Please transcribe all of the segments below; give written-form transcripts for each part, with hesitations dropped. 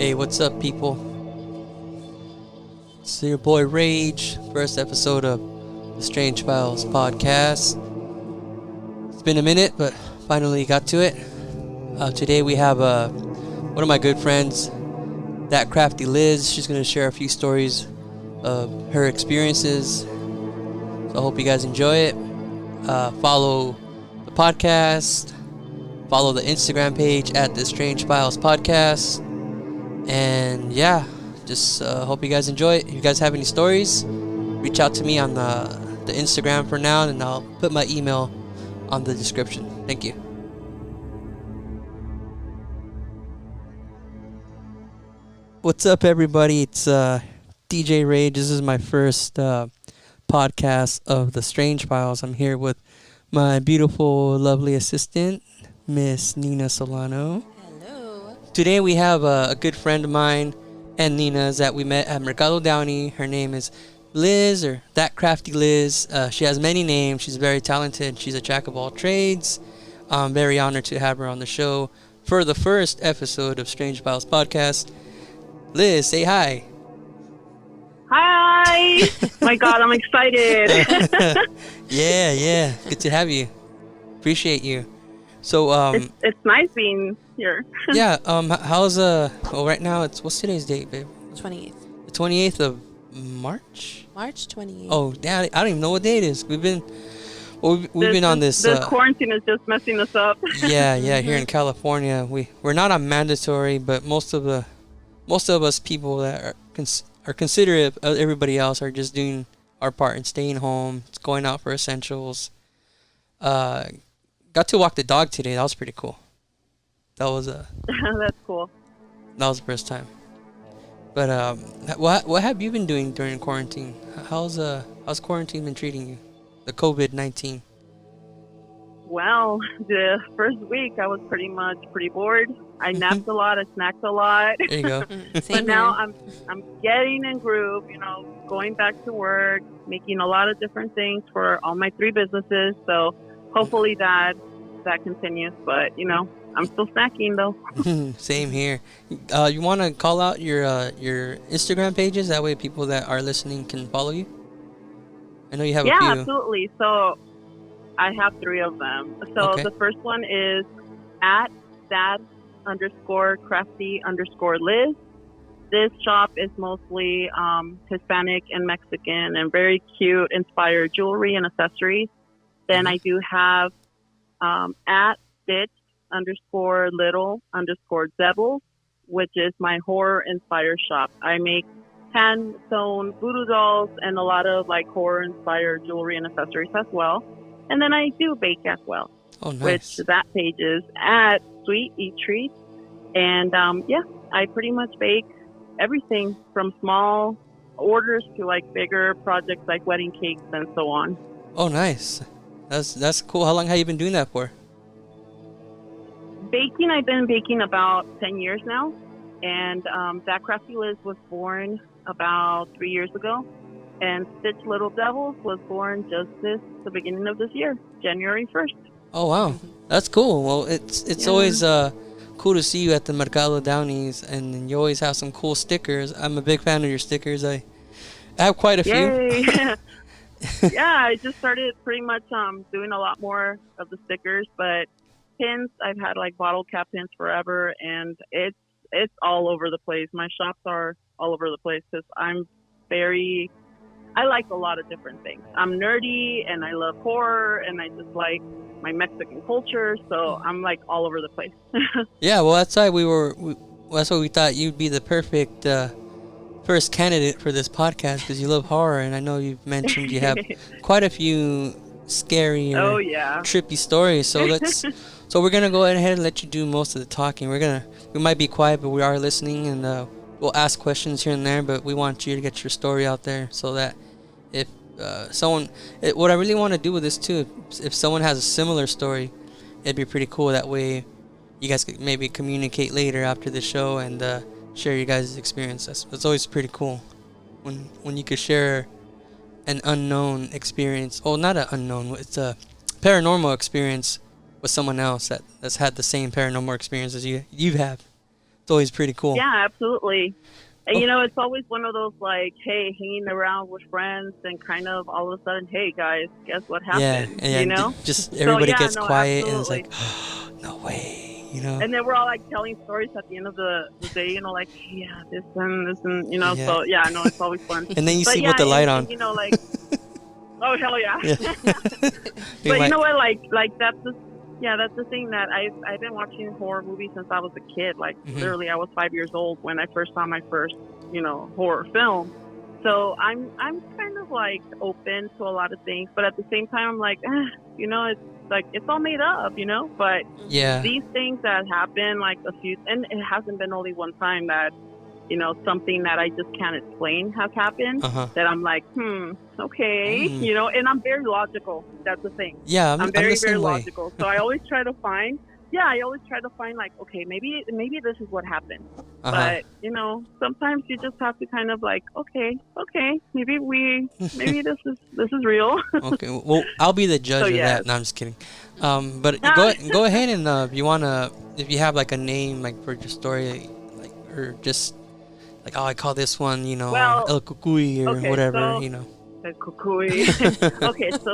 Hey, what's up, people? It's your boy Rage, first episode of the Strange Files podcast. It's been a minute, but finally got to it. Today we have one of my good friends, That Crafty Liz. She's going to share a few stories of her experiences. So I hope you guys enjoy it. Follow the podcast. Follow the Instagram page at the Strange Files podcast. And yeah, just hope you guys enjoy it. If you guys have any stories, reach out to me on the Instagram for now, and I'll put my email on the description. Thank you. What's up, everybody? It's DJ Rage. This is my first podcast of the Strange Files. I'm here with my beautiful, lovely assistant, Miss Nina Solano. Hello. Today we have a good friend of mine and Nina's that we met at Mercado Downey. Her name is Liz, or That Crafty Liz. She has many names. She's very talented. She's a jack of all trades. I'm very honored to have her on the show for the first episode of Strange Files podcast. Liz, say hi. Hi! My God, I'm excited. Yeah. Good to have you. Appreciate you. So, it's nice being here. yeah, how's, well, right now, what's today's date, babe? 28th. The 28th of March? March 28th. Oh, yeah, I don't even know what day it is. We've been on this. The quarantine is just messing us up. Yeah, here in California, we're not on mandatory, but most of us people that are considerate of everybody else are just doing our part and staying home, going out for essentials. Got to walk the dog today. That was pretty cool. That was That's cool. That was the first time. But what have you been doing during quarantine? How's quarantine been treating you? The COVID-19. Well, the first week I was pretty bored. I napped a lot. I snacked a lot. There you go. But now I'm getting in groove. Going back to work, making a lot of different things for all my 3 businesses. So hopefully that continues. But I'm still snacking though. Same here. You want to call out your Instagram pages? That way people that are listening can follow you. I know you have a few. Yeah, absolutely. So I have 3 of them. So Okay. The first one is at @dad_crafty_Liz. This shop is mostly Hispanic and Mexican and very cute, inspired jewelry and accessories. Then I do have at @stitch_little_devils, which is my horror inspired shop. I make hand sewn voodoo dolls and a lot of horror inspired jewelry and accessories as well. And then I do bake as well, Oh, nice. which that page is at Sweet Eat Treats. And I pretty much bake everything from small orders to bigger projects like wedding cakes and so on. Oh, nice. That's cool. How long have you been doing that for? Baking, I've been baking about 10 years now. And That Crafty Liz was born about 3 years ago. And Stitch Little Devils was born just the beginning of this year, January 1st. Oh, wow. That's cool. Well, it's always cool to see you at the Mercado Downeys, and you always have some cool stickers. I'm a big fan of your stickers. I have quite a few. Yay! Yeah, I just started pretty much doing a lot more of the stickers, but pins, I've had bottle cap pins forever, and it's all over the place. My shops are all over the place because I like a lot of different things. I'm nerdy and I love horror and I just like my Mexican culture, so I'm all over the place. Yeah, well, that's why that's why we thought you'd be the perfect first candidate for this podcast, because you love horror, and I know you've mentioned you have quite a few scary or trippy stories. So we're gonna go ahead and let you do most of the talking. We might be quiet, but we are listening, and we'll ask questions here and there. But we want you to get your story out there, so that if what I really want to do with this too, if someone has a similar story, it'd be pretty cool. That way, you guys could maybe communicate later after the show and share your guys' experiences. It's always pretty cool when you could share an unknown experience. Oh, not an unknown. It's a paranormal experience with someone else that's had the same paranormal experience as you have. It's always pretty cool. Yeah, absolutely. And Oh. it's always one of those like, hey, hanging around with friends, and kind of all of a sudden, hey guys, guess what Yeah, happened? and just So everybody yeah, gets no, quiet, and it's absolutely. like, no way. And then we're all like telling stories at the end of the day, like, yeah, this and Yeah. so yeah, no, it's always fun. And then you But sleep yeah, with the light on. and like, oh hell yeah. Yeah. You But you might- know what, like that's the thing that I've been watching horror movies since I was a kid. Like Mhm. literally, I was 5 years old when I first saw my first horror film. So I'm kind of like open to a lot of things, but at the same time, I'm like, it's like it's all made up, But yeah. these things that happen, like and it hasn't been only one time that something that I just can't explain has happened. Uh-huh. That I'm like, okay, Mm. and I'm very logical. That's the thing. Yeah, I'm I'm very, the very same way. logical. So I always try to find, like, okay, maybe this is what happened. Uh-huh. But sometimes you just have to kind of like, okay, maybe this is real. Okay, well, I'll be the judge of yes. that. No, I'm just kidding. But go ahead and if you have like a name like for your story, like or just like I call this one, Well, El Cucuy or okay, whatever, so- The Kukui. Okay, so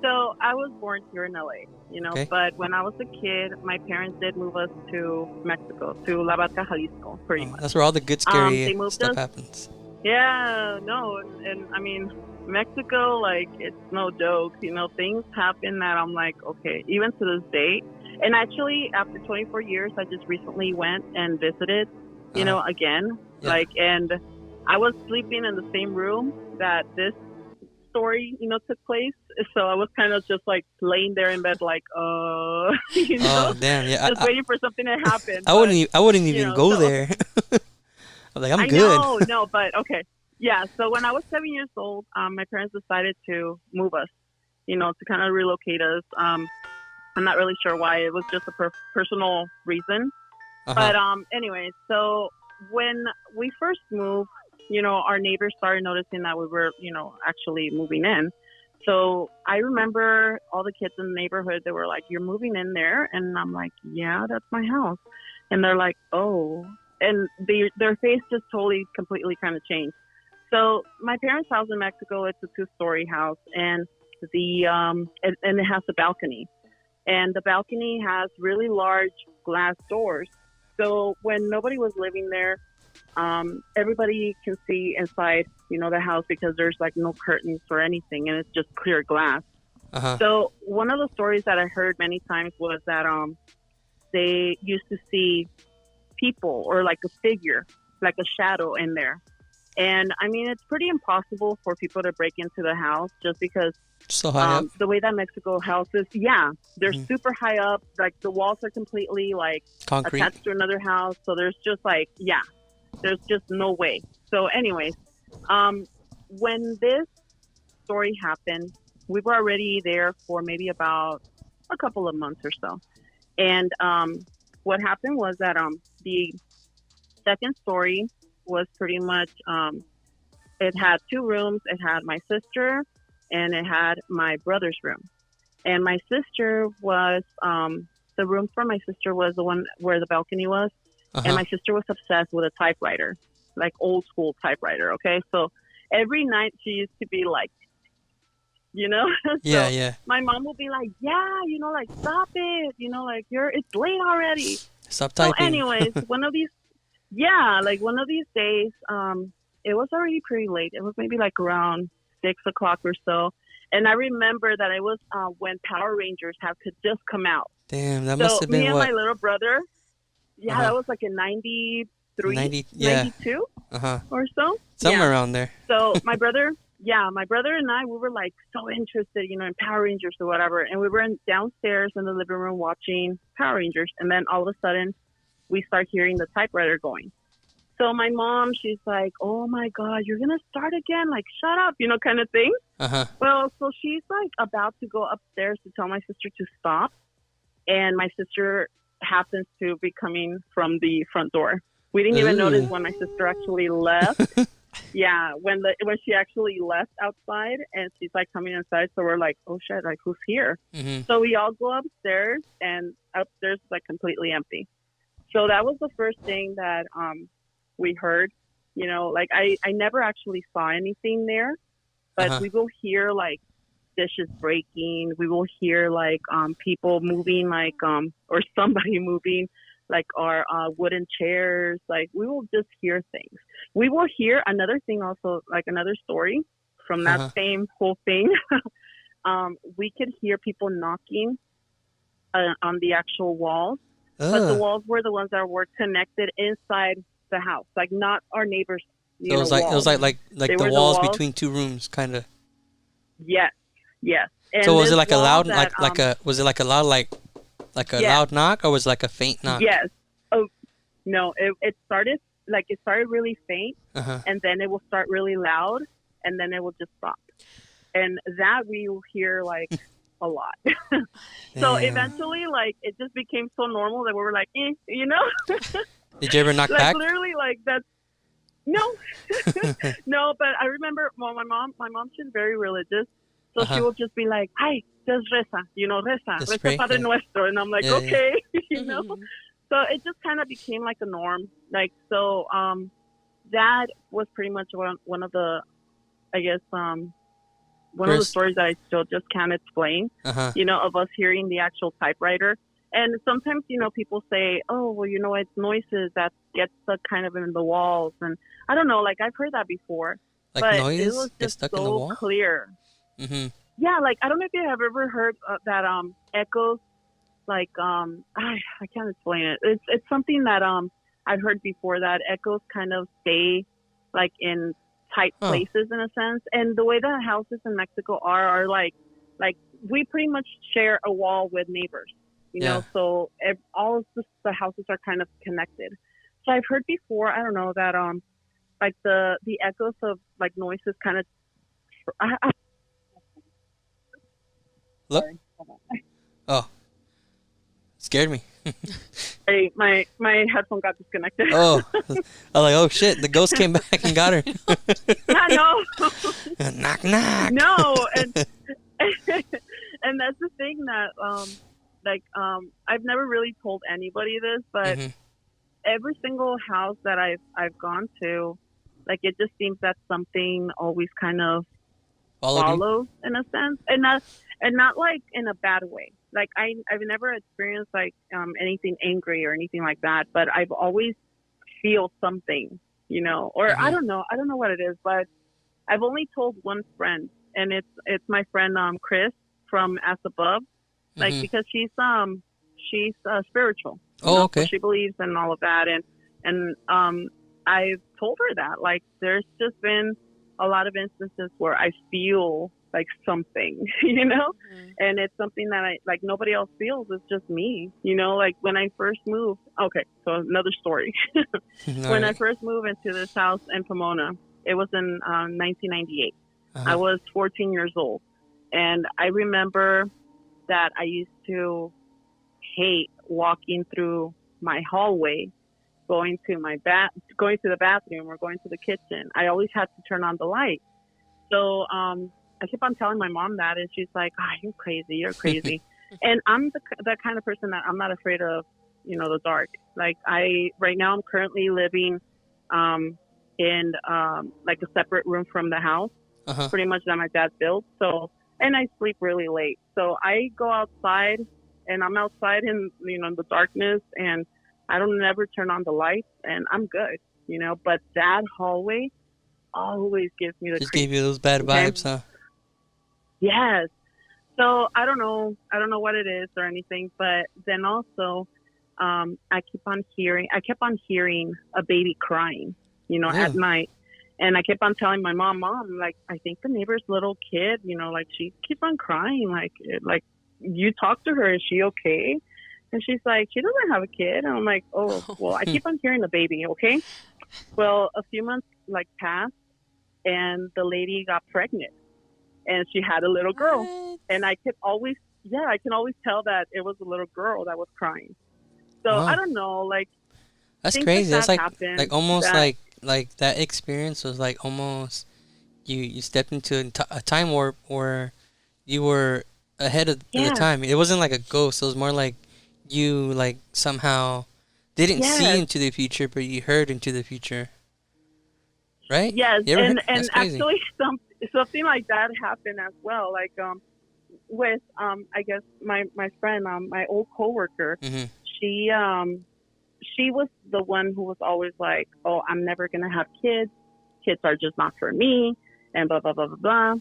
so I was born here in LA, Okay. but when I was a kid, my parents did move us to Mexico, to La Barca, Jalisco, pretty much. That's where all the good they scary moved stuff us- happens. Yeah, no, and I mean, Mexico, like, it's no joke. Things happen that I'm like, okay, even to this day. And actually, after 24 years, I just recently went and visited, again. Yeah. Like, and I was sleeping in the same room that this story, took place. So I was kind of just like laying there in bed, like, Oh damn! Yeah, just waiting for something to happen. I wouldn't even go so- there. I'm like, I'm I good. know, no, but okay. Yeah, so when I was 7 years old, my parents decided to move us, to kind of relocate us. I'm not really sure why. It was just a personal reason. Uh-huh. But anyway, so when we first moved, our neighbors started noticing that we were, actually moving in. So I remember all the kids in the neighborhood, they were like, you're moving in there? And I'm like, yeah, that's my house. And they're like, oh. And their face just totally, completely kind of changed. So my parents' house in Mexico, it's a 2-story house, and and it has a balcony. And the balcony has really large glass doors. So when nobody was living there, everybody can see inside, the house, because there's like no curtains or anything, and it's just clear glass. Uh-huh. So one of the stories that I heard many times was that they used to see people or like a figure, like a shadow in there. And I mean, it's pretty impossible for people to break into the house just because So high up. the way that Mexico houses, they're Mhm. super high up. Like the walls are completely like Concrete. attached to another house. So there's just like, there's just no way. So anyways, when this story happened, we were already there for maybe about a couple of months or so. And what happened was that the second story was pretty much, it had 2 rooms. It had my sister and it had my brother's room. And my sister was, the room for my sister was the one where the balcony was. Uh-huh. And my sister was obsessed with a typewriter, like old school typewriter. Okay. So every night she used to be like, so yeah. my mom would be like, like, stop it. Like it's late already. Stop So typing. anyways, one of these days, it was already pretty late. It was maybe like around 6 o'clock or so. And I remember that it was when Power Rangers had just come out. Damn, that So must have me been and what? my little brother, Uh-huh. that was like in 93, 92 Uh-huh. or so. Somewhere around there. So my brother and I, we were like so interested, in Power Rangers or whatever. And we were downstairs in the living room watching Power Rangers. And then all of a sudden we start hearing the typewriter going. So my mom, she's like, oh my God, you're going to start again? Like, shut up, kind of thing. Uh-huh. Well, so she's like about to go upstairs to tell my sister to stop. And my sister happens to be coming from the front door. We didn't even Ooh. notice when my sister actually left. Yeah, when she actually left outside, and she's like coming inside. So we're like, oh shit, like who's here? Mm-hmm. So we all go upstairs, and upstairs is like completely empty. So that was the first thing that we heard. You know, like I never actually saw anything there, but Uh-huh. we will hear like dishes breaking. We will hear like people moving, like or somebody moving, like our wooden chairs. Like we will just hear things. We will hear another thing also, like another story from that Uh-huh. same whole thing. We could hear people knocking on the actual walls, but the Ugh. walls were the ones that were connected inside the house, like not our neighbors, So it was walls. like They the were the walls walls. between two rooms, kind of. Yes, yes. So And was it this like a wall loud that was it like a loud like a yes, loud knock, or was it like a faint knock? yes. Oh no, it started really faint, Uh huh. and then it will start really loud, and then it will just stop. And that we will hear like a lot. So Damn. eventually, like it just became so normal that we were like, you know, Did you ever knock like back? literally, like that's no, no. But I remember, well, my mom, she's very religious, so she Uh-huh. will just be like, "Ay, just reza, Just reza pray. Padre Yeah. Nuestro," and I'm like, Yeah, yeah. okay, you know. Mhm. So it just kind of became like a norm, like so. That was pretty much one of the, I guess, one of the First. stories that I still just can't explain, Uh-huh. of us hearing the actual typewriter. And sometimes, people say, oh, well, it's noises that get stuck kind of in the walls. And I don't know, like I've heard that before, Like but it noises was get just stuck in the so wall? clear. Mm-hmm. Yeah, like I don't know if you have ever heard that echoes, like I can't explain it. It's something that I've heard before, that echoes kind of stay like in tight Oh. places in a sense. And the way that houses in Mexico are like we pretty much share a wall with neighbors, Yeah. so all of the houses are kind of connected. So I've heard before, I don't know, that like the echoes of like noises kind of Look. Oh. Scared me. my headphone got disconnected. Oh. I was like, oh shit, the ghost came back and got her. No, Knock knock. no, and and that's the thing that I've never really told anybody this, but Mhm. every single house that I've gone to, like it just seems that something always kind of Followed you? follows in a sense, and not like in a bad way. Like I've never experienced like anything angry or anything like that, but I've always feel something, or I Mhm. don't know what it is, but I've only told one friend, and it's my friend Mm-hmm. Chris from As Above, like because she's spiritual. Oh, okay. So she believes in all of that, and I've told her that like there's just been a lot of instances where I feel like something, Mhm. and it's something that I like nobody else feels. It's just me, like when I first moved. Okay, so another story. When I Alright. first moved into this house in Pomona, it was in 1998. I Uh-huh. was 14 years old, and I remember that I used to hate walking through my hallway, going to the bathroom or going to the kitchen. I always had to turn on the light. So I kept on telling my mom that, and she's like, "You're crazy. You're crazy." And I'm the kind of person that I'm not afraid of, the dark. Like right now I'm currently living in like a separate room from the house, Uh-huh. pretty much that my dad built. So, and I sleep really late. So I go outside, and I'm outside in the darkness, and I don't never turn on the lights, and I'm good, But that hallway always gives me the Just creeps. gave you those bad Okay. vibes, huh? Yes. So I don't know what it is or anything, but then also I kept on hearing a baby crying, at Ugh. night. And I kept on telling my mom, like, I think the neighbor's little kid, like she keeps on crying. Like you talk to her, is she okay? And she's like, she doesn't have a kid. And I'm like, oh, well, I keep on hearing the baby. Okay. Well, a few months passed, and the lady got pregnant, and she had a little girl. What? And I can always tell that it was a little girl that was crying. So Wow. I don't know, like That's things crazy. like That's that like happen. almost that- like that experience was like almost you stepped into a time warp where you were ahead of the Yeah. time. It wasn't like a ghost. It was more like you like somehow didn't see Yes. into the future, but you heard into the future, right? Yes, You ever and heard- that's crazy. actually something like that happened as well. Like with I guess my friend my old coworker, Mm-hmm. she she was the one who was always like, oh, I'm never gonna have kids. Kids are just not for me, and blah blah blah blah blah.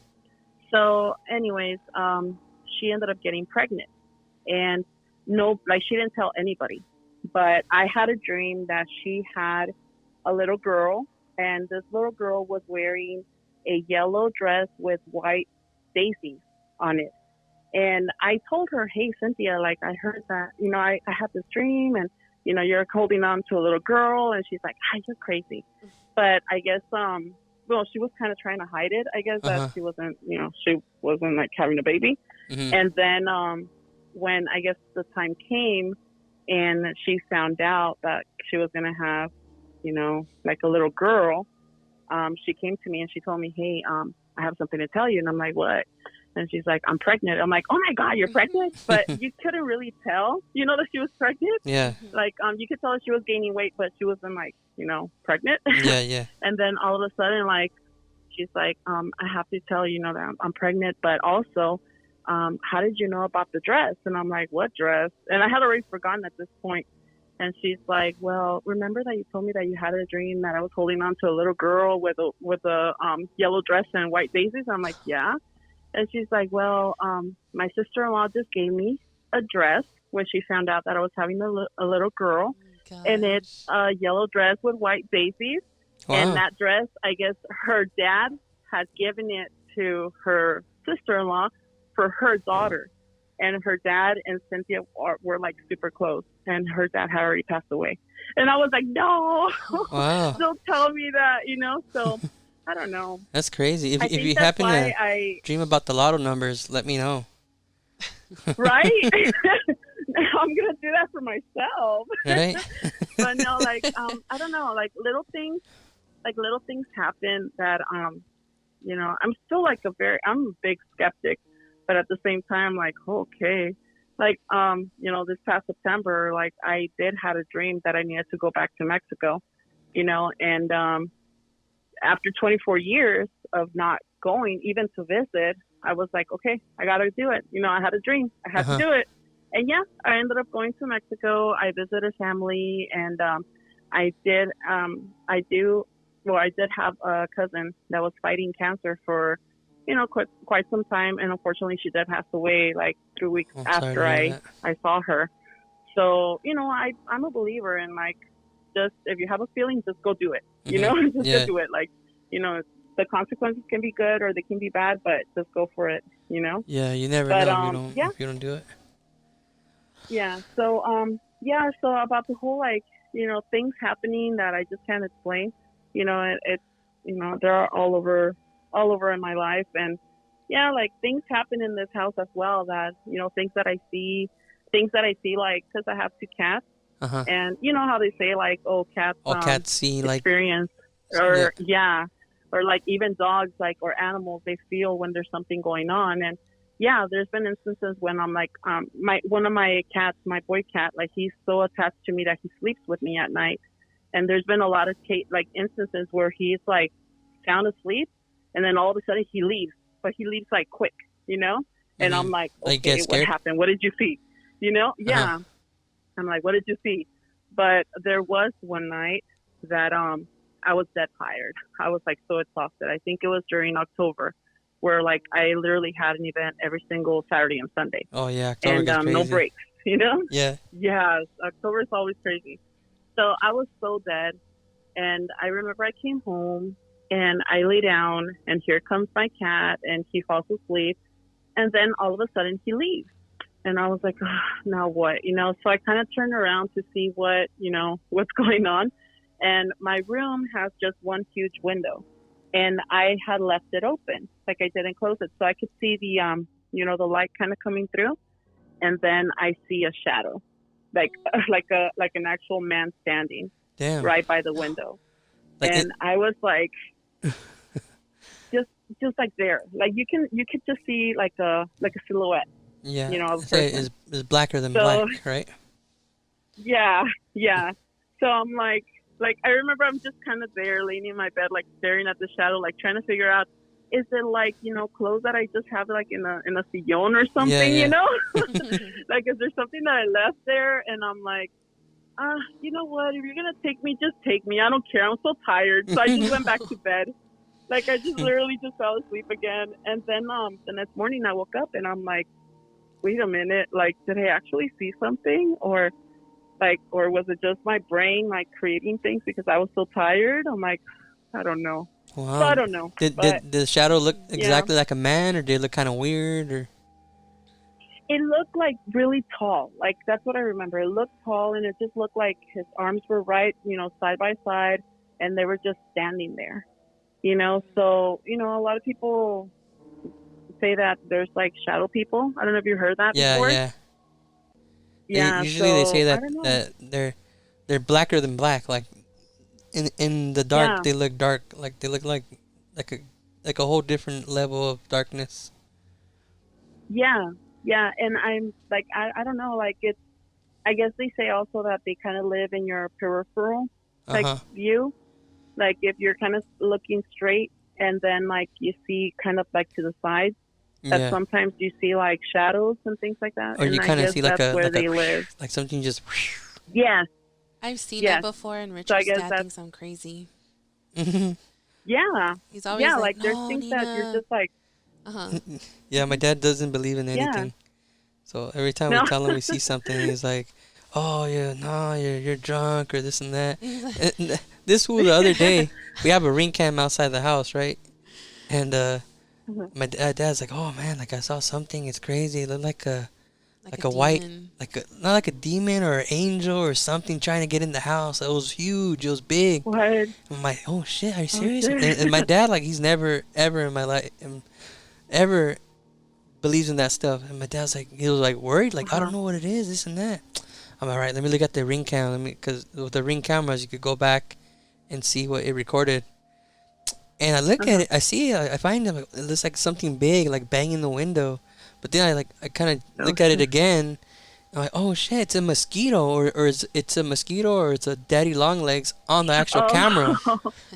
So, anyways, she ended up getting pregnant, and no, like she didn't tell anybody. But I had a dream that she had a little girl, and this little girl was wearing a yellow dress with white daisies on it. And I told her, hey, Cynthia, like I heard that, I had this dream and, you're holding on to a little girl. And she's like, ah, you're crazy. But I guess, well, she was kind of trying to hide it. I guess Uh-huh. that she wasn't like having a baby. Mm-hmm. And then when I guess the time came and she found out that she was going to have, like a little girl, she came to me and she told me, hey, I have something to tell you. And I'm like, what? And she's like, I'm pregnant. I'm like, oh my God, you're pregnant? But you couldn't really tell, that she was pregnant. Yeah. Like, you could tell that she was gaining weight, but she wasn't like, pregnant. Yeah. Yeah. And then all of a sudden, like, she's like, I have to tell you, that I'm pregnant, but also, how did you know about the dress? And I'm like, what dress? And I had already forgotten at this point. And she's like, well, remember that you told me that you had a dream that I was holding on to a little girl with a yellow dress and white daisies? I'm like, yeah. And she's like, well, my sister-in-law just gave me a dress when she found out that I was having a little girl. And it's a yellow dress with white daisies. Wow. And that dress, I guess her dad had given it to her sister-in-law for her daughter. And her dad and Cynthia were like super close. And her dad had already passed away. And I was like, no, Wow. don't tell me that, So I don't know. That's crazy. I If think you that's happen why to dream about the lotto numbers, let me know. right? I'm going to do that for myself. Right? But no, like, I don't know, like little things happen that, I'm still like I'm a big skeptic, but at the same time, like, okay, like, this past September, like I did had a dream that I needed to go back to Mexico, and, after 24 years of not going even to visit, I was like, okay, I got to do it. I had a dream. I had to do it. And yeah, I ended up going to Mexico. I visited family and, I did have a cousin that was fighting cancer for, quite some time. And unfortunately she did pass away like 3 weeks I'm sorry to after hear that. I saw her. So, I'm a believer in like, just if you have a feeling, just go do it. Just Yeah. go do it. Like, the consequences can be good or they can be bad, but just go for it. Yeah, you never But, know yeah. if you don't do it. Yeah. So, so about the whole like, things happening that I just can't explain. It's they're all over in my life, and yeah, like things happen in this house as well. That things that I see like because I have 2 cats. Uh-huh. And you know how they say like, oh, cats, All cats see like experience, or or like even dogs, like, or animals, they feel when there's something going on. And yeah, there's been instances when I'm like, one of my cats, my boy cat, like he's so attached to me that he sleeps with me at night. And there's been a lot of instances where he's like sound asleep, and then all of a sudden he leaves, but he leaves like quick, And I'm like, Like, get okay, what scared? happened? What did you see? Yeah. Uh-huh. I'm like, what did you see? But there was one night that I was dead tired. I was like so exhausted. I think it was during October, where like I literally had an event every single Saturday and Sunday, Oh yeah, October and gets crazy. no breaks. Yeah. Yeah, October is always crazy. So I was so dead, and I remember I came home and I lay down, and here comes my cat, and he falls asleep, and then all of a sudden he leaves. And I was like, oh, now what? So I kind of turned around to see what's going on. And my room has just one huge window. And I had left it open. Like I didn't close it. So I could see the, the light kind of coming through. And then I see a shadow, like an actual man standing Damn. right by the window. Like And I was like, just like there, like you could just see like a silhouette. Yeah. Of a I'd say person. is blacker than So- black, right? Yeah. So I'm like I remember I'm just kind of there, laying in my bed, like staring at the shadow, like trying to figure out, is it like, clothes that I just have like in a sillon or something, yeah. Like, is there something that I left there? And I'm like, you know what? If you're gonna take me, just take me. I don't care. I'm so tired. So I just went back to bed. Like, I just literally just fell asleep again. And then the next morning I woke up and I'm like, wait a minute. Like, did I actually see something, or was it just my brain like creating things because I was so tired? I'm like, I don't know. Wow. So I don't know. Did the shadow look exactly like a man, or did it look kind of weird? Or it looked like really tall. Like, that's what I remember. It looked tall, and it just looked like his arms were right, side by side, and they were just standing there. So, a lot of people say that there's like shadow people. I don't know if you heard that before. Yeah. Usually they say I that don't know. that they're blacker than black. Like in the dark, they look dark. Like they look like a whole different level of darkness. Yeah, and I'm like, I don't know, like, I guess they say also that they kind of live in your peripheral view. Like, if you're kind of looking straight and then like you see kind of like to the sides, that sometimes you see like shadows and things like that. Or and you I kind of guess see like that's a where they live. like something just. Yes. I've seen it before, and Richard's dad thinks I'm crazy. Yeah. He's always like no, there's things Nina. that you're just like. Yeah, my dad doesn't believe in anything. Yeah. So every time we tell him we see something, he's like, "Oh yeah, no, you're drunk or this and that." And this fool the other day, we have a ring cam outside the house, right? And my dad's like, "Oh man, like I saw something. It's crazy. It looked like a white, not like a demon or an angel or something trying to get in the house. It was huge. It was big." What? I'm like, "Oh shit, are you serious?" And my dad, like, he's never ever in my life ever believes in that stuff. And my dad's like, he was like worried, like, I don't know what it is, this and that. I'm all right. Let me look at the ring cam. Because with the ring cameras, you could go back and see what it recorded. And I look at it, I see it, I find it, it looks like something big, like banging the window. But then I kind of look at it again. I'm like, oh shit, it's a mosquito, or it's a mosquito, or it's a daddy long legs on the actual camera.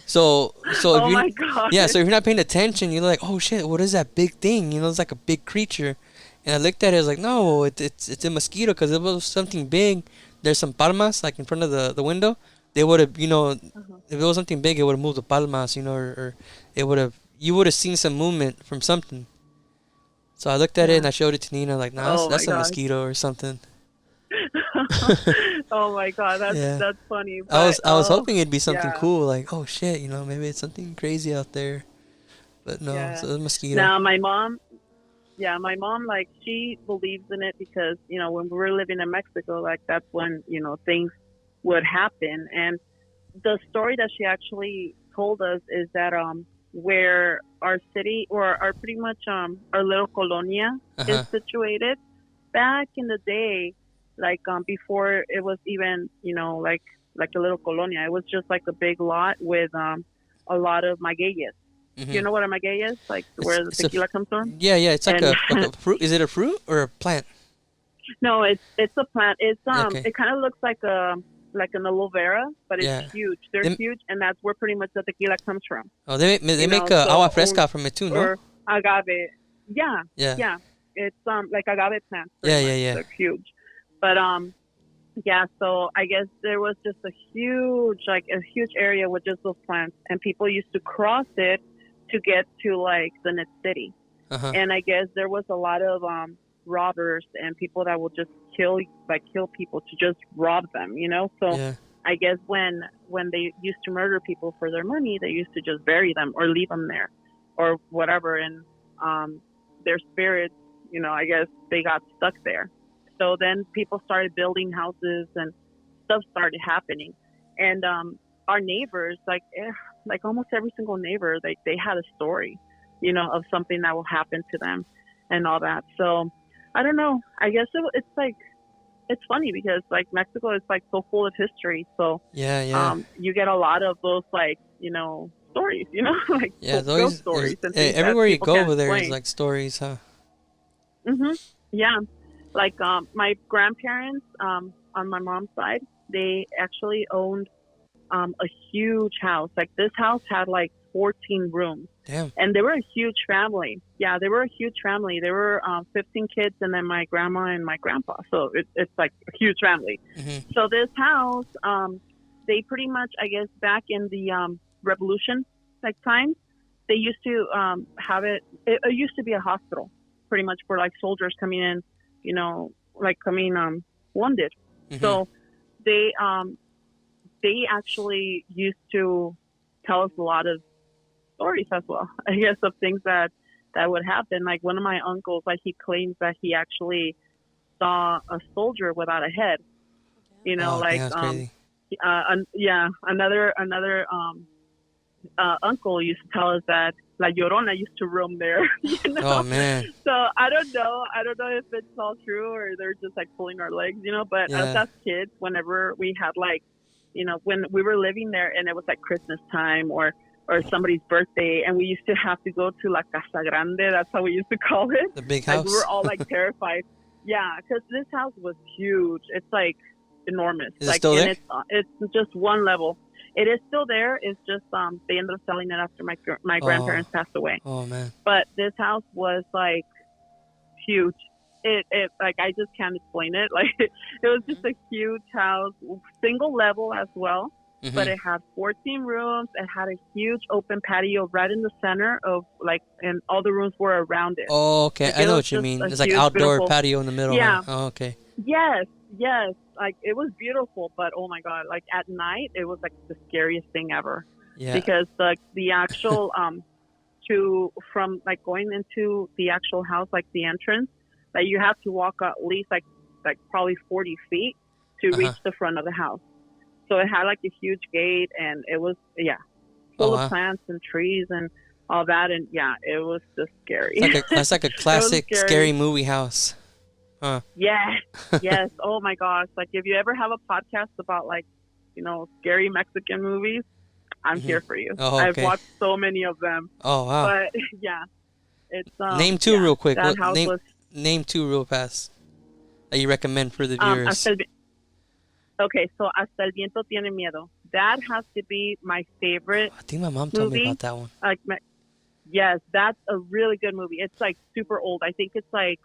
So if you, my God. yeah, so if you're not paying attention, you're like, oh shit, what is that big thing? It's like a big creature. And I looked at it, I was like, no, it's a mosquito, because if it was something big, there's some palmas like in front of the window. They would have, if it was something big, it would have moved the palmas, or it would have, you would have seen some movement from something. So I looked at it and I showed it to Nina, like, nah, that's a mosquito or something. Oh my God, that's funny. But, I was hoping it'd be something cool, like, oh shit, maybe it's something crazy out there. But no, so it's a mosquito. Now my mom, like, she believes in it because, when we were living in Mexico, like, that's when, things would happen. And the story that she actually told us is that where our city, or our pretty much our little colonia is situated, back in the day, like before it was even like a little colonia, it was just like a big lot with a lot of magueyes. You know what a maguey is? Like where the tequila comes from? Yeah, it's like a fruit. Is it a fruit or a plant? No, it's a plant. It's it kind of looks like an aloe vera, but it's huge. They're huge, and that's where pretty much the tequila comes from. Oh, they make agua fresca from it too, no? Or agave. Yeah. It's like agave plants. Yeah. They're huge, but so I guess there was just a huge area with just those plants, and people used to cross it to get to like the next city. And I guess there was a lot of robbers and people that would just kill people to just rob them, So I guess when they used to murder people for their money, they used to just bury them or leave them there or whatever. And their spirits, I guess they got stuck there. So then people started building houses and stuff started happening. And our neighbors, like almost every single neighbor, they had a story, of something that will happen to them and all that. So I don't know. I guess it's like, it's funny because like Mexico is like so full of history. So you get a lot of those like, stories, like those stories. And everywhere you go over there is like stories, huh? Yeah. Like my grandparents on my mom's side, they actually owned a huge house. Like this house had like 14 rooms. Damn. And they were a huge family. Yeah, they were a huge family. There were 15 kids and then my grandma and my grandpa. So it's like a huge family. Mm-hmm. So this house, they pretty much, I guess, back in the revolution like time, they used to have it used to be a hospital pretty much for like soldiers coming in, you know, like coming wounded. Mm-hmm. So they actually used to tell us a lot of stories as well, I guess, of things that would happen. Like one of my uncles, like he claims that he actually saw a soldier without a head. You know, like another uncle used to tell us that La Llorona used to roam there. You know? Oh man. So I don't know if it's all true or they're just like pulling our legs, you know. But us as kids, whenever we had like, you know, when we were living there and it was like Christmas time or somebody's birthday, and we used to have to go to La Casa Grande. That's how we used to call it. The big house. Like, we were all like terrified. Yeah, because this house was huge. It's like enormous. Is like, it still there? It's just one level. It is still there. It's just they ended up selling it after my grandparents passed away. Oh man. But this house was like huge. It like I just can't explain it. Like it was just a huge house, single level as well. Mm-hmm. But it had 14 rooms. It had a huge open patio right in the center of like, and all the rooms were around it. Oh, okay. Like, I know what you mean. It's like outdoor patio in the middle. Yeah. Huh? Oh, okay. Yes. Like it was beautiful, but oh my God, like at night, it was like the scariest thing ever. Yeah. Because the actual, from like going into the actual house, like the entrance, like you have to walk at least like probably 40 feet to reach the front of the house. So it had like a huge gate, and it was full of plants and trees and all that, and it was just scary. That's like a classic scary movie house. Huh. Yes. Oh my gosh! Like if you ever have a podcast about like, you know, scary Mexican movies, I'm here for you. Oh, okay. I've watched so many of them. Oh wow! But it's name two real quick. Name two real fast that you recommend for the viewers. Okay, so Hasta el Viento Tiene Miedo. That has to be my favorite. I think my mom told me about that one. Yes, that's a really good movie. It's like super old. I think it's like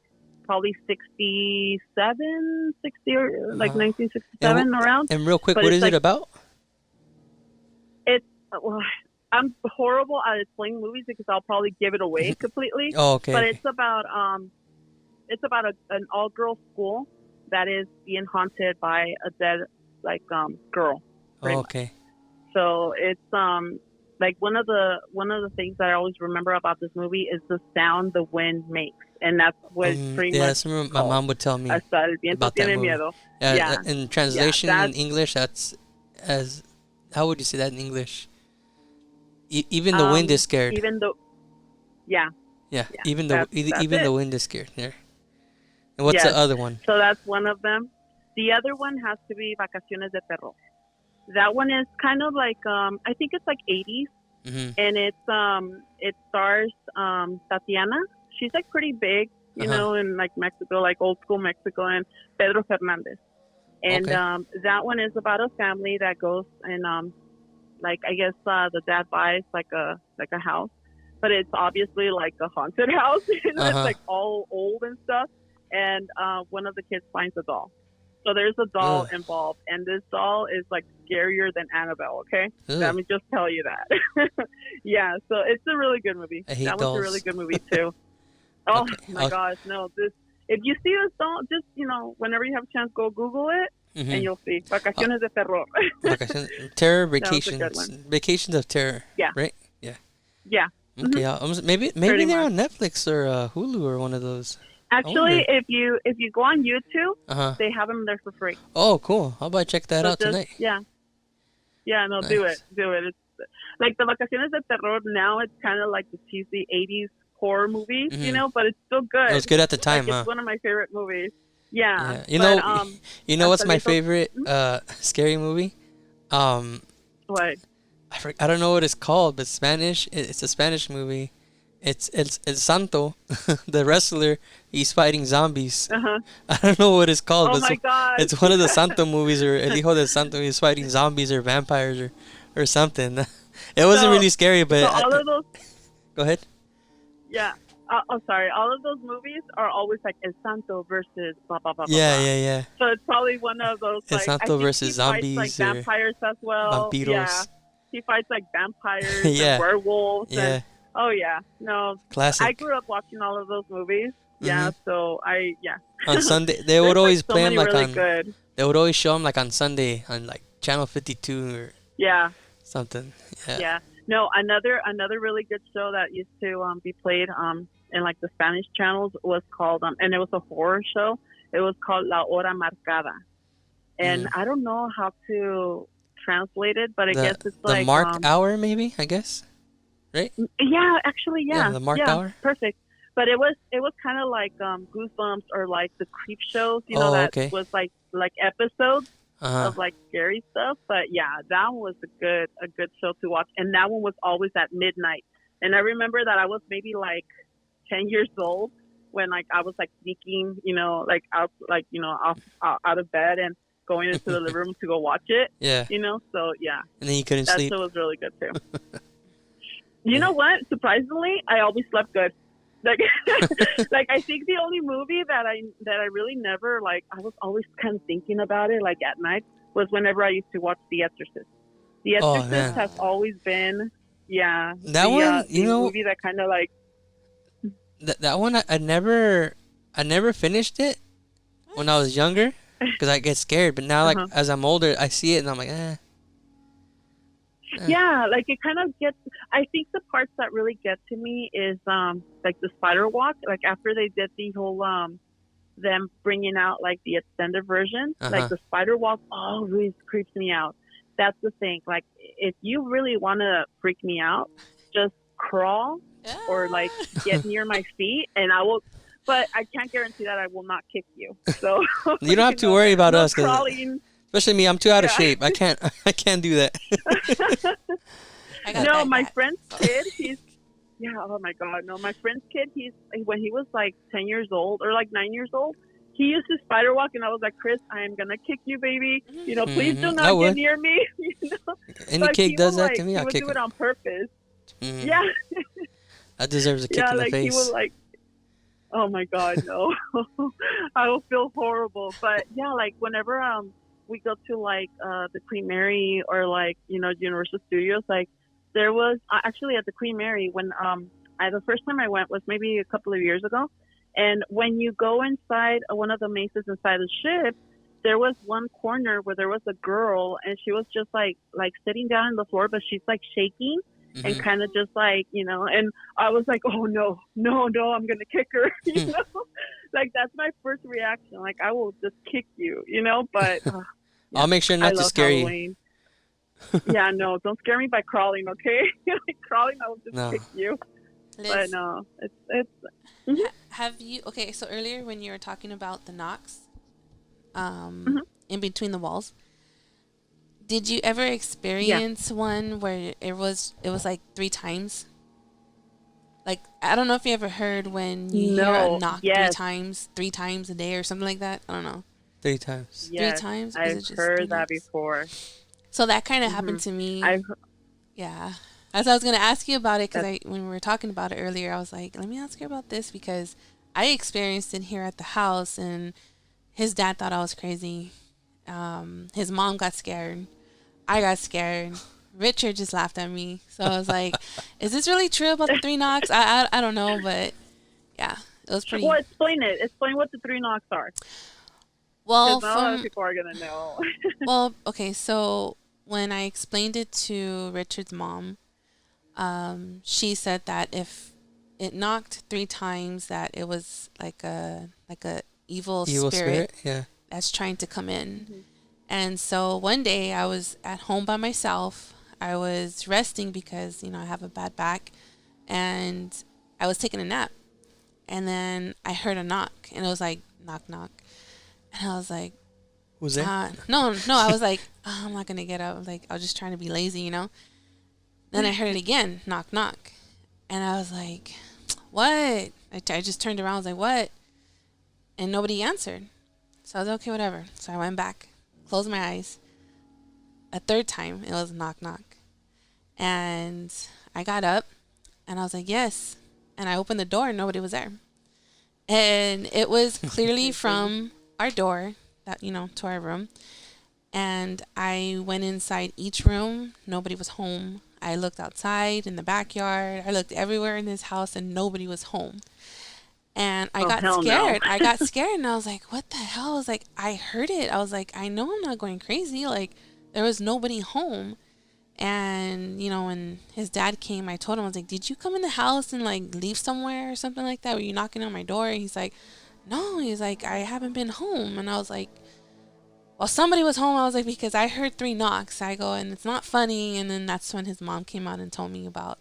probably 60 or like 1967 around. And real quick, what is it about? It's I'm horrible at explaining movies because I'll probably give it away completely. Oh, okay. But it's about an all-girl school that is being haunted by a dead girl. Oh, okay. Much. So it's like one of the things that I always remember about this movie is the sound the wind makes, and that's what pretty much. That's what my mom would tell me about that movie. Miedo. Yeah. In translation in English, that's as how would you say that in English? Even the wind is scared. Even though, Even the wind is scared. There. And what's the other one? So that's one of them. The other one has to be Vacaciones de Terror. That one is kind of like I think it's like 80s, and it stars Tatiana. She's like pretty big, you know, in like Mexico, like old school Mexico, and Pedro Fernandez. And that one is about a family that goes and like I guess the dad buys like a house, but it's obviously like a haunted house. It's like all old and stuff. And one of the kids finds a doll. So there's a doll involved, and this doll is like scarier than Annabelle, okay? Let me just tell you that. So it's a really good movie. That was a really good movie too. Oh my gosh, no. If you see this doll, just, you know, whenever you have a chance, go Google it, and you'll see. Vacaciones de Terror. Terror Vacations. Vacations of Terror. Yeah. Right? Yeah. Okay, maybe they're on Netflix or Hulu or one of those. Actually, if you go on YouTube, they have them there for free. Oh, cool! How about check that out tonight? Yeah, no, nice. Do it. It's like the Vacaciones de Terror. Now it's kind of like the cheesy 80s horror movies, you know, but it's still good. It was good at the time, It's one of my favorite movies. Yeah. You know what's my favorite scary movie? What? I don't know what it's called, but Spanish. It's a Spanish movie. It's Santo, the wrestler. He's fighting zombies. Uh-huh. I don't know what it's called, Oh but my God. it's one of the Santo movies, or El Hijo de Santo. He's fighting zombies or vampires or something. It wasn't really scary, but so all of those. Go ahead. Yeah. Oh, sorry. All of those movies are always like El Santo versus blah blah blah. Yeah, blah. yeah. So it's probably one of those El like Santo I think versus he zombies fights, like, vampires as well. vampiros. Yeah. He fights like vampires Yeah. and werewolves. Yeah. And, oh yeah. No. Classic. I grew up watching all of those movies. Yeah. So on Sunday they would always play them like really on. Good. They would always show them like on Sunday on like Channel 52 or something. Yeah. Yeah. No, another really good show that used to be played in like the Spanish channels was called and it was a horror show. It was called La Hora Marcada, and I don't know how to translate it, but I guess it's like the marked hour, maybe. I guess, right? Yeah, actually, yeah. The marked hour. Perfect. But it was kind of like Goosebumps or like the Creep shows, you know, that was like episodes. Of like scary stuff, but yeah, that one was a good show to watch, and that one was always at midnight. And I remember that I was maybe like 10 years old when like I was like sneaking, you know, like out out of bed and going into the living room to go watch it. Yeah, you know, so yeah. And then you couldn't sleep. That show was really good too. You know what? Surprisingly, I always slept good. Like, like I think the only movie that I really never like, I was always kind of thinking about it like at night, was whenever I used to watch The Exorcist. The Exorcist has always been, that one, you know, movie that kind of like that one. I never finished it when I was younger because I get scared. But now, like as I'm older, I see it and I'm like, Yeah, like it kind of gets. I think the parts that really get to me is like the spider walk. Like after they did the whole them bringing out like the extended version, like the spider walk always creeps me out. That's the thing. Like if you really want to freak me out, just crawl or like get near my feet, and I will. But I can't guarantee that I will not kick you. So you don't have to worry about us. Crawling. Especially me, I'm too out of shape. I can't do that. No, my friend's kid, oh my God, no, my friend's kid, when he was like 10 years old or like 9 years old, he used to spider walk, and I was like, Chris, I am gonna kick you, baby. You know, please do not get near me. You know? Any kid does that to me, I'll kick him. He would do it on purpose. Mm-hmm. Yeah. That deserves a kick in the like face. He would like, oh my God, no. I will feel horrible. But yeah, like whenever we go to like the Queen Mary or like, you know, Universal Studios, like there was actually at the Queen Mary when the first time I went was maybe a couple of years ago, and when you go inside one of the mazes inside the ship, there was one corner where there was a girl, and she was just like sitting down on the floor, but she's like shaking and kind of just like, you know, and I was like, oh no, I'm gonna kick her. You know, like that's my first reaction, like I will just kick you, you know. But I'll make sure not to scare you. Yeah, no, don't scare me by crawling, okay? Like crawling, I will just kick you. Liz, but no, it's have you, okay, so earlier when you were talking about the knocks in between the walls, did you ever experience one where it was like 3 times? Like, I don't know if you ever heard when you hear a knock 3 times a day or something like that. I don't know. 3 times. Yes, 3 times? I've heard that before. So that kind of happened to me. Yeah. As I was going to ask you about it, because when we were talking about it earlier, I was like, let me ask her about this, because I experienced it here at the house, and his dad thought I was crazy. His mom got scared. I got scared. Richard just laughed at me. So I was like, is this really true about the 3 knocks? I don't know, but yeah, it was pretty. Well, explain it. Explain what the 3 knocks are. Well, not a lot of people are going to know. Well, okay, so when I explained it to Richard's mom, she said that if it knocked 3 times, that it was like a evil spirit that's trying to come in. Mm-hmm. And so one day I was at home by myself. I was resting because, you know, I have a bad back, and I was taking a nap. And then I heard a knock, and it was like, knock, knock. And I was like, who's that? No, I was like, oh, I'm not going to get up. Like, I was just trying to be lazy, you know. Then I heard it again, knock, knock. And I was like, what? I just turned around. I was like, what? And nobody answered. So I was like, okay, whatever. So I went back, closed my eyes. A third time, it was knock, knock. And I got up and I was like, yes. And I opened the door and nobody was there. And it was clearly from our door, that, you know, to our room. And I went inside each room. Nobody was home. I looked outside in the backyard. I looked everywhere in this house and nobody was home. And I got scared. No. I got scared and I was like, what the hell? I was like, I heard it. I was like, I know I'm not going crazy. Like, there was nobody home. And, you know, when his dad came, I told him, I was like, did you come in the house and like leave somewhere or something like that? Were you knocking on my door? And he's like, no. He's like, I haven't been home. And I was like, well, somebody was home. I was like, because I heard 3 knocks. I go, and it's not funny. And then that's when his mom came out and told me about,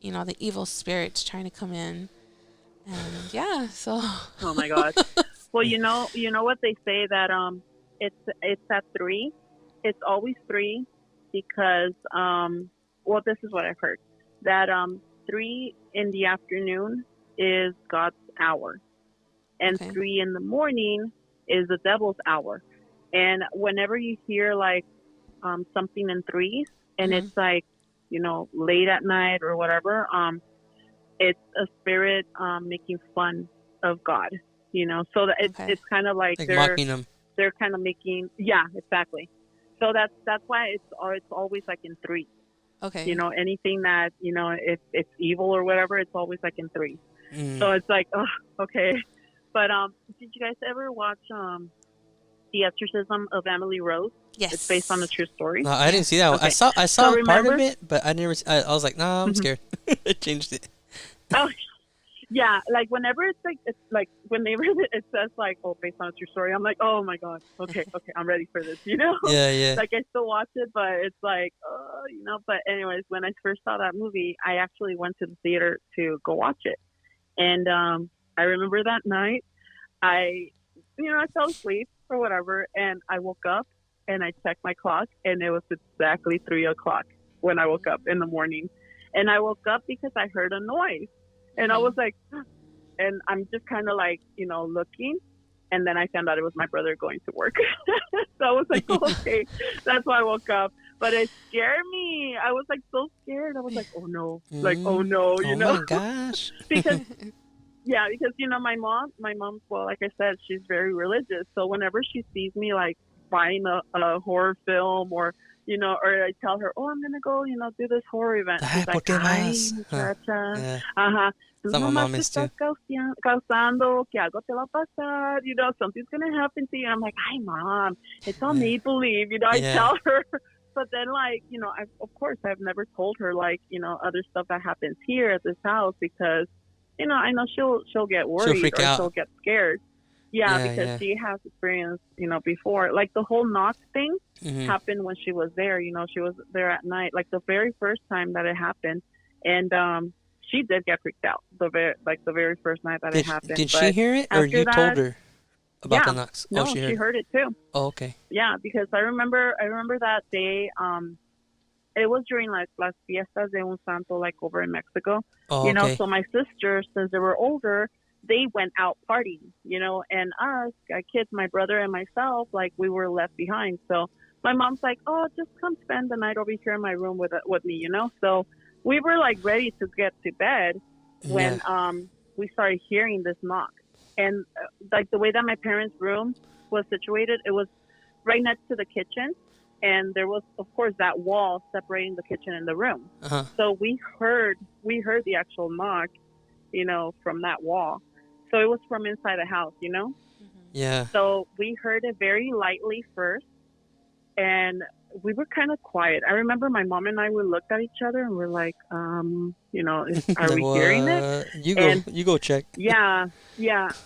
you know, the evil spirits trying to come in. And yeah, so. Oh my God. Well, you know what they say that it's at 3. It's always 3 because well, this is what I've heard, that 3 in the afternoon is God's hour, and 3 in the morning is the devil's hour. And whenever you hear like something in 3s and it's like, you know, late at night or whatever, it's a spirit making fun of God, you know. So that it's kind of like they're mocking him. They're kind of making, yeah, exactly. So that's why it's always like in 3. Okay. You know, anything that, you know, if it's evil or whatever, it's always like in 3. So it's like, oh, okay. But did you guys ever watch The Exorcism of Emily Rose? Yes. It's based on a true story. No, I didn't see that one. Okay. I saw So part of it, but I never. I was like, no, I'm scared. I changed it. Oh, yeah. Like whenever it's like whenever it says like, oh, based on a true story, I'm like, oh my God, okay, I'm ready for this. You know? Yeah. Like I still watch it, but it's like, you know. But anyways, when I first saw that movie, I actually went to the theater to go watch it, and I remember that night, I fell asleep or whatever, and I woke up and I checked my clock, and it was exactly 3:00 when I woke up in the morning, and I woke up because I heard a noise. And I was like, and I'm just kind of like, you know, looking. And then I found out it was my brother going to work. So I was like, oh, okay, that's why I woke up. But it scared me. I was like so scared. I was like, oh no, oh no, you know? Oh my gosh. because, you know, my mom, well, like I said, she's very religious. So whenever she sees me like buying a horror film or, you know, or I tell her, oh, I'm going to go, you know, do this horror event. She's like, ay, muchacha. Tú nomás te estás causando que algo te va a pasar. You know, something's going to happen to you. And I'm like, ay, Mom, it's all make-believe. You know, I tell her. But then, like, you know, of course, I've never told her, like, you know, other stuff that happens here at this house because, you know, I know she'll get worried she'll get scared. Yeah, because she has experienced, you know, before. Like the whole knock thing happened when she was there. You know, she was there at night, like the very first time that it happened, and she did get freaked out. The very first night that it happened. Did she hear it, or you told her about the knocks? No, she heard it too. Oh, okay. Yeah, because I remember that day. It was during like Las Fiestas de un Santo, like over in Mexico. Oh, you know, so my sisters, since they were older, they went out partying, you know, and us kids, my brother and myself, like we were left behind. So my mom's like, oh, just come spend the night over here in my room with me, you know. So we were like ready to get to bed when we started hearing this knock. And like the way that my parents' room was situated, it was right next to the kitchen. And there was, of course, that wall separating the kitchen and the room. So we heard the actual knock, you know, from that wall. So it was from inside the house, you know? Yeah. So we heard it very lightly first, and we were kind of quiet. I remember my mom and I, we looked at each other and we're like, you know, are we hearing it? You go check. Yeah.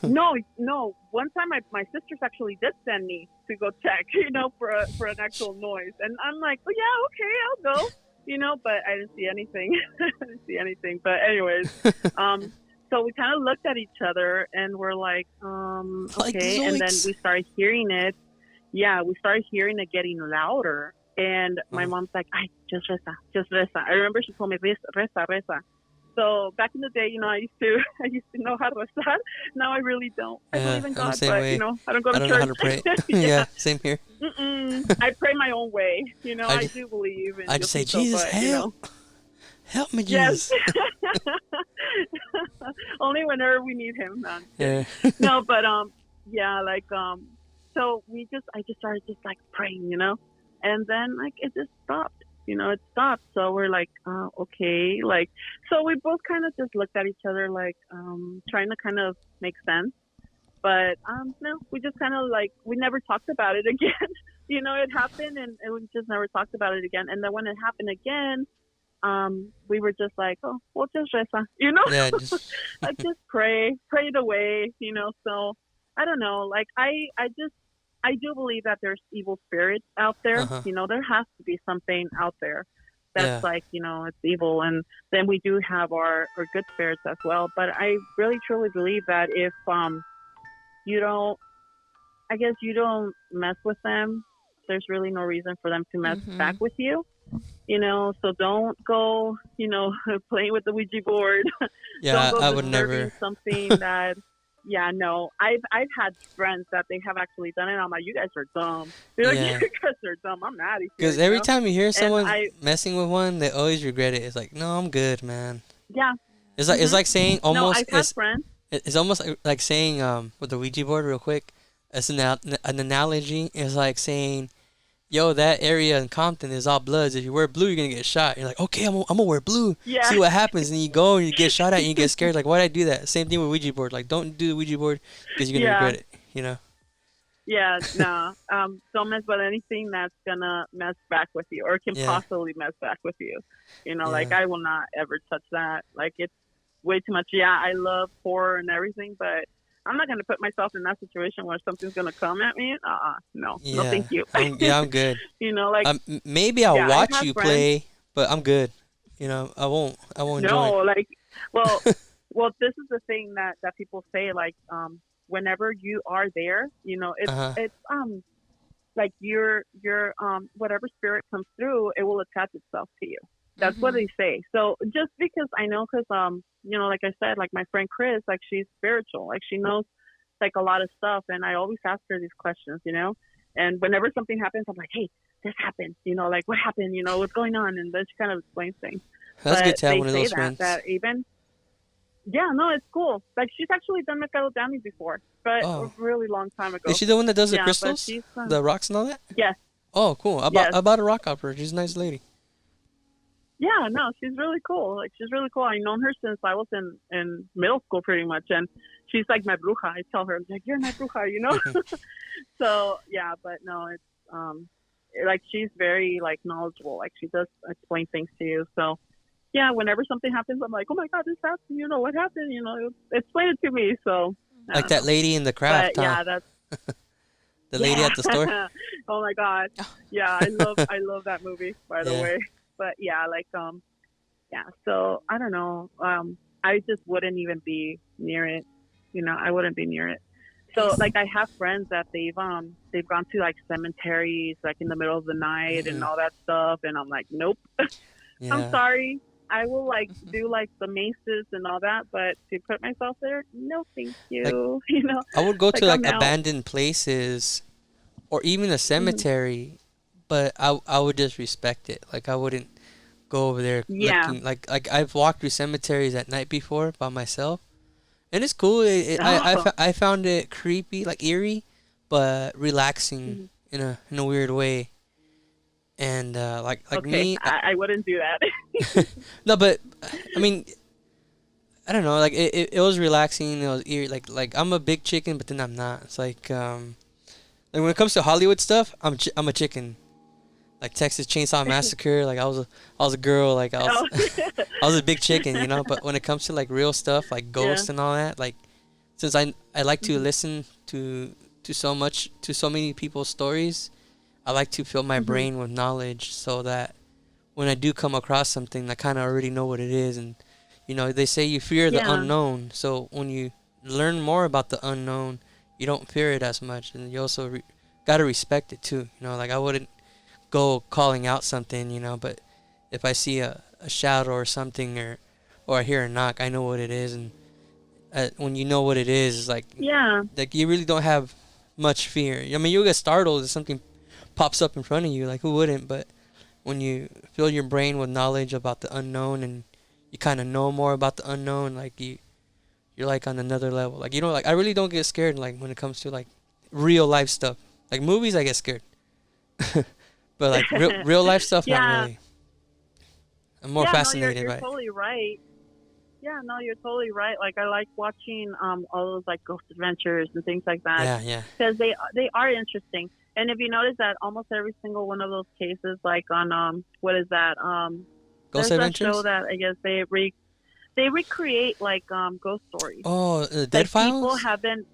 No. One time my sisters actually did send me to go check, you know, for an actual noise. And I'm like, oh, yeah, okay, I'll go, you know, but I didn't see anything. But anyways, so we kind of looked at each other and we're like, okay. And then we started hearing it. Yeah, we started hearing it getting louder. And my mom's like, ay, just reza. I remember she told me, reza. So back in the day, I used to I used to know how to rezar. Now I really don't. I Yeah, believe in I'm the God, same but way. I don't go I to don't know how to church. pray. Yeah. Yeah, same here. I pray my own way. I I just, do believe in I just say, Diosito, Jesus, but help me, yes. Jesus. Only whenever we need him. No, I'm just Yeah. kidding. No, but yeah, like so I just started just like praying, and then like it just stopped. It stopped. So we're like, okay, like, so we both kind of just looked at each other like, trying to kind of make sense. But no, we just kind of like we never talked about it again. It happened, and we just never talked about it again. And then when it happened again, we were just like, oh, we'll just reza, Yeah, just like just pray it away, So I don't know, like I do believe that there's evil spirits out there. uh-huh. There has to be something out there that's Yeah. like, it's evil, and then we do have our good spirits as well. But I really truly believe that if you don't, I guess you don't mess with them, there's really no reason for them to mess back with you. So don't go, playing with the Ouija board. Yeah, Don't go I would disturbing never. something that, yeah, no. I've had friends that they have actually done it. I'm like, you guys are dumb. They're like, Yeah. you guys are dumb. I'm out of here. Because every know? time you hear someone I, messing with one, they always regret it. It's like, no, I'm good, man. yeah. It's like saying No, almost I've had friends. it's almost like saying with the Ouija board real quick. As an analogy, it's like saying, yo, that area in Compton is all Bloods. If you wear blue, you're gonna get shot. You're like, okay, I'm gonna wear blue. Yeah. See what happens. And you go and you get shot at and you get scared. Like, why'd I do that? Same thing with Ouija board. Like, don't do the Ouija board because you're gonna regret it. Yeah, no. Don't mess with anything that's gonna mess back with you or can possibly mess back with you. Like I will not ever touch that. Like it's way too much. Yeah, I love horror and everything, but I'm not gonna put myself in that situation where something's gonna come at me. No, no, thank you. I'm good. Like maybe I'll watch you friends. play, but I'm good. I won't No, join. like, well, this is the thing that people say. Like, whenever you are there, it's like your whatever spirit comes through, it will attach itself to you. That's what they say. So just because I know, because like I said, like my friend Chris, like she's spiritual, like she knows like a lot of stuff, and I always ask her these questions, and whenever something happens, I'm like, hey, this happened, like what happened, what's going on, and then she kind of explains things. That's but good to have they one of say those friends. that even, yeah, no, it's cool. Like she's actually done macadamia before, but a really long time ago. Is she the one that does the Yeah, but crystals, she's, the rocks and all that? Yes. Oh, cool. I bought a rock off her. She's a nice lady. Yeah, no, she's really cool. Like she's really cool. I've known her since I was in middle school, pretty much, and she's like my bruja. I tell her, I'm like, you're my bruja, So yeah, but no, it's like she's very like knowledgeable. Like she does explain things to you. So yeah, whenever something happens, I'm like, oh my god, this happened. What happened? Explain it to me. So Like that lady in the craft. But, huh? yeah, that's the lady at the store. Oh my god, yeah, I love that movie, by the way. But yeah, like yeah. So I don't know. I just wouldn't even be near it. I wouldn't be near it. So like I have friends that they've gone to like cemeteries like in the middle of the night and all that stuff, and I'm like, nope. Yeah. I'm sorry. I will like do like the maces and all that, but to put myself there, no, thank you. I would go to like I'm out. abandoned places, or even a cemetery, but I would just respect it. Like I wouldn't go over there. Yeah. Looking, like I've walked through cemeteries at night before by myself, and it's cool. I found it creepy, like eerie, but relaxing in a weird way. And like okay, me, I wouldn't do that. no, but I mean, I don't know. Like it was relaxing. It was eerie. Like I'm a big chicken, but then I'm not. It's like when it comes to Hollywood stuff, I'm a chicken. Like Texas Chainsaw Massacre. Like I was a girl. Like I was a big chicken, But when it comes to like real stuff, like ghosts and all that, like since I like to listen to so many people's stories, I like to fill my brain with knowledge so that when I do come across something, I kind of already know what it is. And, they say you fear the unknown. So when you learn more about the unknown, you don't fear it as much. And you also got to respect it too. Like I wouldn't go calling out something, but if I see a shadow or something or or I hear a knock, I know what it is, and when you know what it is, it's Yeah. like you really don't have much fear. I mean, you'll get startled if something pops up in front of you. Like who wouldn't? But when you fill your brain with knowledge about the unknown and you kind of know more about the unknown, like you're like on another level. Like you know, like I really don't get scared like when it comes to like real life stuff. Like movies, I get scared, but like real life stuff, not Yeah. really. I'm more Yeah, no, fascinated you're by it. totally right. Yeah, no, you're totally right. Like I like watching all those like ghost adventures and things like that Yeah, yeah. because they are interesting. And if you notice that almost every single one of those cases, like on what is that Ghost there's a Adventures. show that I guess they recreate like ghost stories. Oh, Dead Like people Files. have been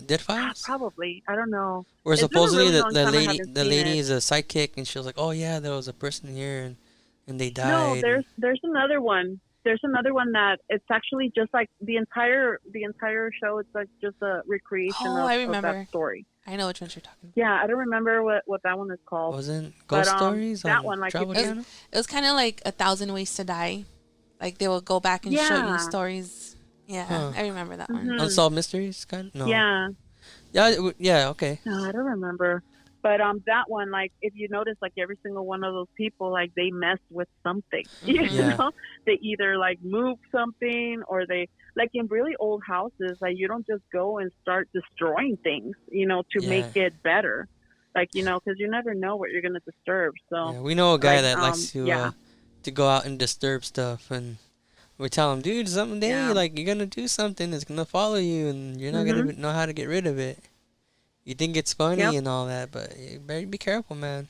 Dead Files. probably I don't know. Where It's been a supposedly really the, long the time I lady haven't the seen lady it. is a psychic and she was like, oh yeah, there was a person here and they No, died. there's another one. There's another one that it's actually just like the entire show. It's like just a recreation Oh, of, I of remember. that story. I know which ones you're talking about. Yeah, I don't remember what that one is called. Wasn't But, Ghost Stories that on one, like, Travel if you- Channel? It was kind of like 1,000 Ways to Die. Like they will go back and show Yeah. you stories. Yeah, Huh. I remember that one. Mhm. Unsolved Mysteries, kind of. No. Yeah, Yeah. Okay. no, I don't remember. But that one, like, if you notice, like every single one of those people, like they mess with something. You Mhm. Yeah. know, they either like move something or they like in really old houses. Like you don't just go and start destroying things, you know, to Yeah. make it better. Like because you never know what you're gonna disturb. So Yeah, we know a guy like, that likes yeah. to go out and disturb stuff, and we tell him, dude, someday Yeah. like you're gonna do something that's gonna follow you, and you're not gonna know how to get rid of it. You think it's funny Yep. and all that, but you better be careful, man.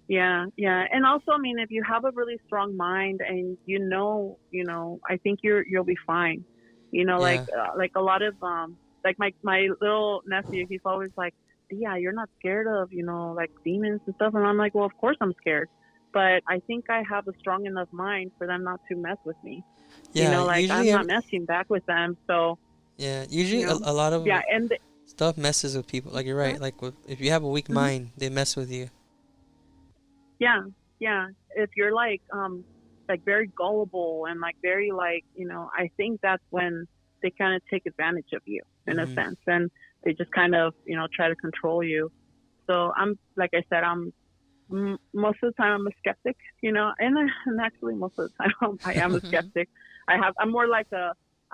Yeah, and also, I mean, if you have a really strong mind and I think you'll be fine. You know, Yeah. like a lot of like my little nephew, he's always like, yeah, you're not scared of like demons and stuff, and I'm like, well, of course I'm scared, but I think I have a strong enough mind for them not to mess with me. Yeah, like I'm usually not messing back with them, so usually you know, a lot of yeah, and stuff messes with people. Like you're right. Like if you have a weak mind, they mess with you. yeah, if you're like very gullible and like very like I think that's when they kind of take advantage of you in a Mhm. sense, and they just kind of try to control you. So I'm like I said, most of the time I'm a skeptic, and actually most of the time I am a skeptic. I'm more like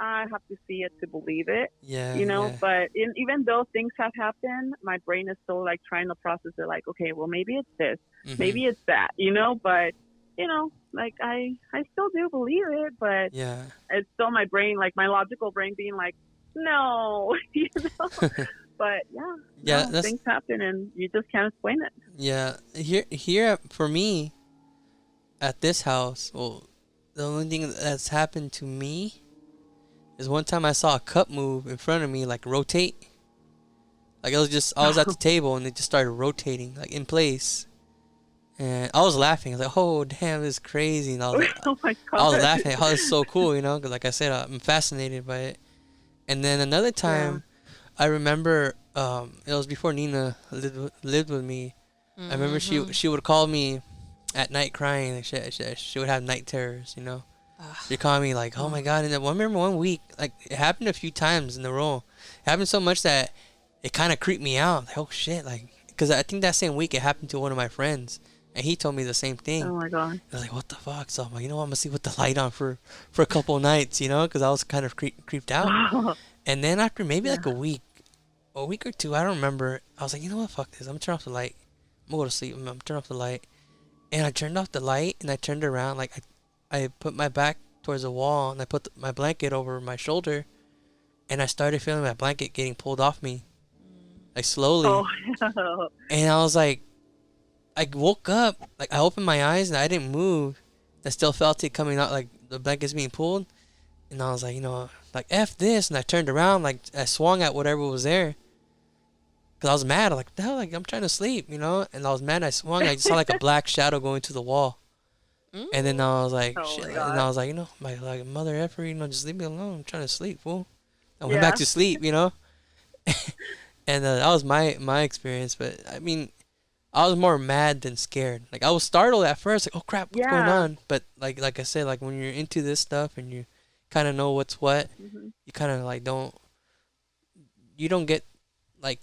I have to see it to believe it. Yeah. Yeah. But even though things have happened, my brain is still like trying to process it, like, okay, well, maybe it's this, Mhm. maybe it's that, but like I still do believe it, but Yeah. it's still my brain, like my logical brain being like, no, but Yeah, that's things happen and you just can't explain it. yeah. Here for me, at this house, well, the only thing that's happened to me is one time I saw a cup move in front of me, like rotate. Like I was at the table and it just started rotating, like in place. And I was laughing. I was like, "Oh, damn, this is crazy!" And I was like, Oh my god. I was laughing. Oh, it's so cool, because like I said, I'm fascinated by it. And then another time, I remember it was before Nina lived with me. I remember she would call me at night crying. Like she would have night terrors, She'd call me like, "Oh my god!" And then I remember one week, like it happened a few times in a row. It happened so much that it kind of creeped me out. Like, oh shit, like because I think that same week it happened to one of my friends, and he told me the same thing. Oh my god. I was like, what the fuck? So I'm like, I'm gonna see with the light on for a couple of nights, because I was kind of creeped out. And then after maybe like a week or two, I don't remember. I was like, you know what? Fuck this. I'm gonna turn off the light. I'm gonna go to sleep. I'm gonna turn off the light. And I turned off the light and I turned around. Like I put my back towards the wall and I put my blanket over my shoulder, and I started feeling my blanket getting pulled off me, like slowly. Oh. And I was like, I woke up, like I opened my eyes and I didn't move. I still felt it coming out, like the blanket's being pulled. And I was like, like F this. And I turned around, like I swung at whatever was there. Cause I was mad. Like, what the hell? Like I'm trying to sleep, And I was mad. I swung. I just saw like a black shadow going to the wall. And then I was like, Oh shit. my And God. I was like, my like mother effer, just leave me alone. I'm trying to sleep, fool. I went back to sleep, And that was my experience. But I mean, I was more mad than scared. Like I was startled at first, like, oh crap, what's going Yeah. on? But like I said, like when you're into this stuff and you kind of know what's what, Hmm. you kind of like don't get like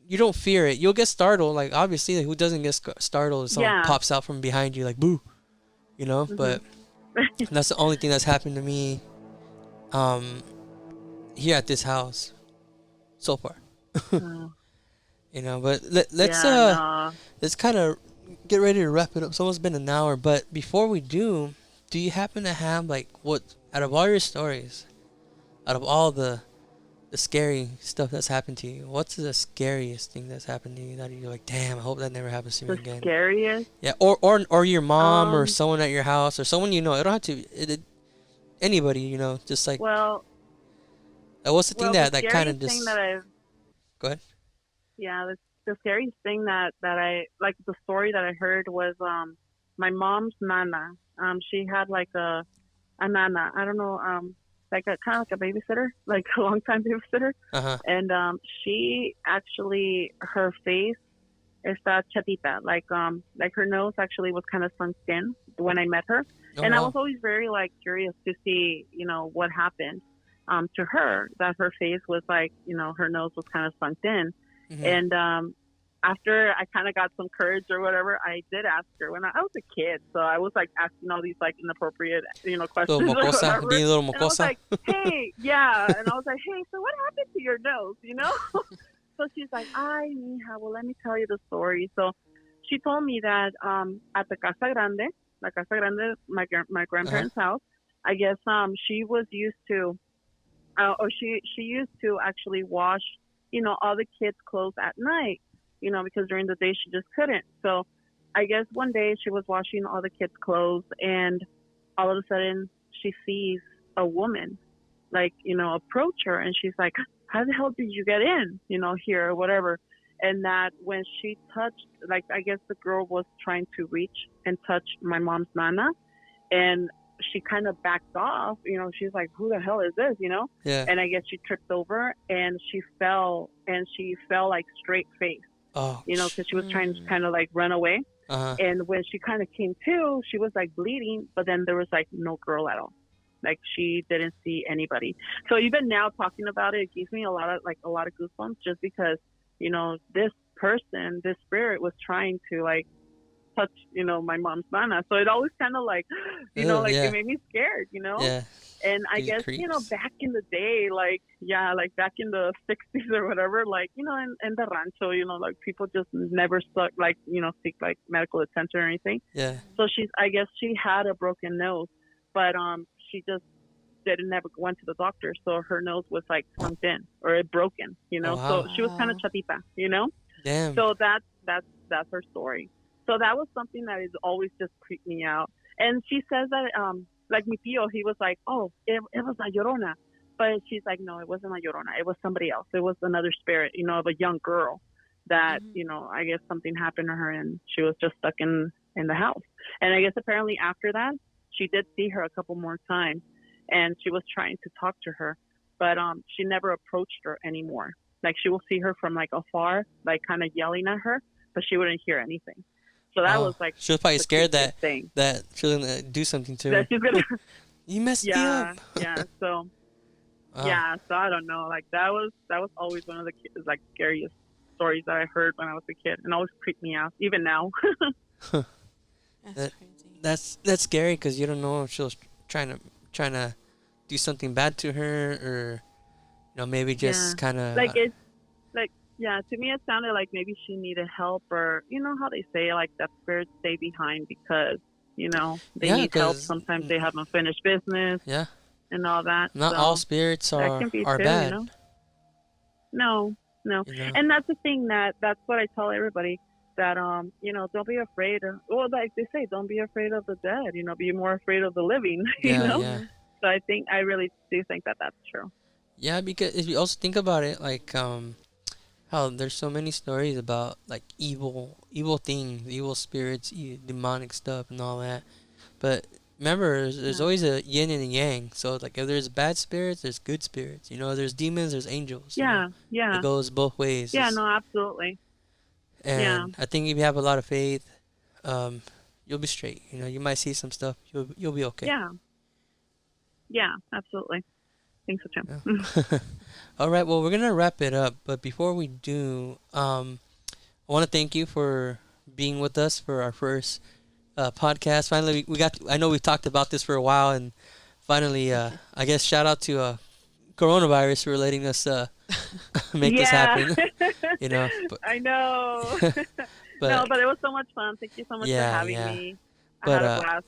you don't fear it. You'll get startled. Like obviously, like, who doesn't get startled if someone Yeah. pops out from behind you like boo, you know? Hmm. But that's the only thing that's happened to me um here at this house so far. Oh, You know, but let's yeah. No. let's kind of get ready to wrap it up. It's almost been an hour, but before we do you happen to have like what out of all your stories, out of all the scary stuff that's happened to you, what's the scariest thing that's happened to you that you're like, damn, I hope that never happens to me The again? scariest. Yeah, or your mom or Um. someone at your house or someone you know. It don't have to anybody, you know, just like Well. what's the thing Well, the that kind of scariest thing just that I've go ahead. yeah, the scariest thing that I like the story that I heard was my mom's nana. She had like a nana. I don't know, like a kind of like a babysitter, like a long time babysitter. Uh-huh. And she actually her face está chatita, like her nose actually was kind of sunk in when I met her. Oh And I was wow. always very like curious to see, what happened to her, that her face was like, her nose was kind of sunk in. Mm-hmm. And after I kind of got some courage or whatever, I did ask her when I was a kid. So I was like asking all these like inappropriate, questions Little or mocosa, whatever. being a little And I was mocosa. like, hey, yeah. And I was like, hey, so what happened to your nose, So she's like, ay, mija, well, let me tell you the story. So she told me that at the Casa Grande, La Casa Grande, my grandparents' house, I guess she was used to, or she used to actually wash, all the kids' clothes at night, because during the day she just couldn't. So I guess one day she was washing all the kids' clothes, and all of a sudden she sees a woman, like, approach her, and she's like, how the hell did you get in, here or whatever? And that when she touched, like, I guess the girl was trying to reach and touch my mom's nana, and she kind of backed off, she's like, who the hell is this, Yeah. And I guess she tripped over and she fell like straight face, Oh. because she was trying to kind of like run away. Uh-huh. And when she kind of came to, she was like bleeding, but then there was like no girl at all. Like she didn't see anybody. So even now talking about it, it gives me a lot of goosebumps, just because, this spirit was trying to like touch, my mom's nana. So it always kind of like, Ew, like yeah. it made me scared, Yeah. And I Gives you guess, creeps. back in the day, like back in the 60s or whatever, like, in the rancho, like people just never seek like medical attention or anything. Yeah. So I guess she had a broken nose, but she just didn't never went to the doctor, so her nose was like sunk in or it broken, Oh, So wow. she was kind of chatita, Damn. So that's her story. So that was something that is always just creeped me out. And she says that like mi tío, he was like, oh, it was a llorona, but she's like, no, it wasn't a llorona. It was somebody else. It was another spirit, of a young girl that I guess something happened to her and she was just stuck in the house. And I guess apparently after that, she did see her a couple more times, and she was trying to talk to her, but she never approached her anymore. Like she will see her from like afar, like kind of yelling at her, but she wouldn't hear anything. So that was like she was probably the scared creepiest thing. that she was gonna do something to her. That she's gonna, You messed me yeah, up. yeah. So Oh. yeah, so I don't know. Like that was always one of the like scariest stories that I heard when I was a kid, and always creeped me out, even now. That's That- crazy. That's scary because you don't know if she was trying to do something bad to her, or maybe just Yeah. kind of Like it's like, yeah, to me it sounded like maybe she needed help, or how they say like that spirits stay behind because they Yeah, need help. 'cause- Sometimes they have unfinished business yeah. and all that. Not so all spirits that are can be too, bad. No. And that's the thing, that's what I tell everybody, that don't be afraid of, well, like they say, don't be afraid of the dead, be more afraid of the living. Yeah, yeah. So I really do think that that's true. Yeah, because if you also think about it, like how there's so many stories about like evil things, evil spirits, demonic stuff, and all that. But remember, there's Yeah. always a yin and a yang. So like, if there's bad spirits, there's good spirits. There's demons, there's angels. Yeah, yeah. It goes both ways. Yeah, no, absolutely. Yeah. And I think if you have a lot of faith, um, you'll be straight. You know, you might see some stuff. You'll be okay. Yeah. Yeah. Absolutely. I think so too. Yeah. All right. Well, we're gonna wrap it up, but before we do, I want to thank you for being with us for our first podcast. Finally, we got. I know we've talked about this for a while, and finally, I guess shout out to coronavirus for letting us make this Yeah. happen. You know, but I know. No, but but it was so much fun. Thank you so much for yeah, having yeah. me. I But had a blast.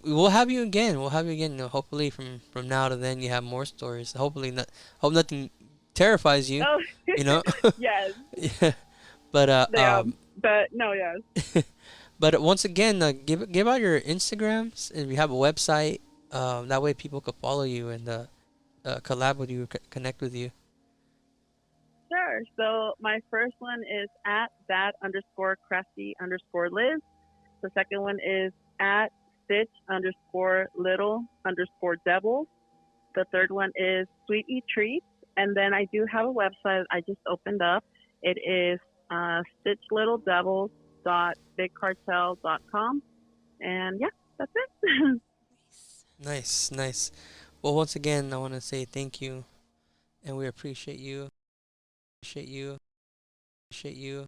we'll have you again. We'll have you again. You know, hopefully from now to then you have more stories. Hopefully not. Hope nothing terrifies you. Oh, You know. yes. Yeah. But Yeah. But no, yes. but once again, give out your Instagrams if you have a website. That way people could follow you and collab with you, connect with you. Sure. So my first one is at that_crafty_Liz. The second one is at Stitch_little_devils. The third one is Sweet Eat Treats. And then I do have a website I just opened up. It is stitchlittledevils.bigcartel.com. And yeah, that's it. Nice, nice. Well, once again, I want to say thank you, and we appreciate you. Appreciate you. Appreciate you.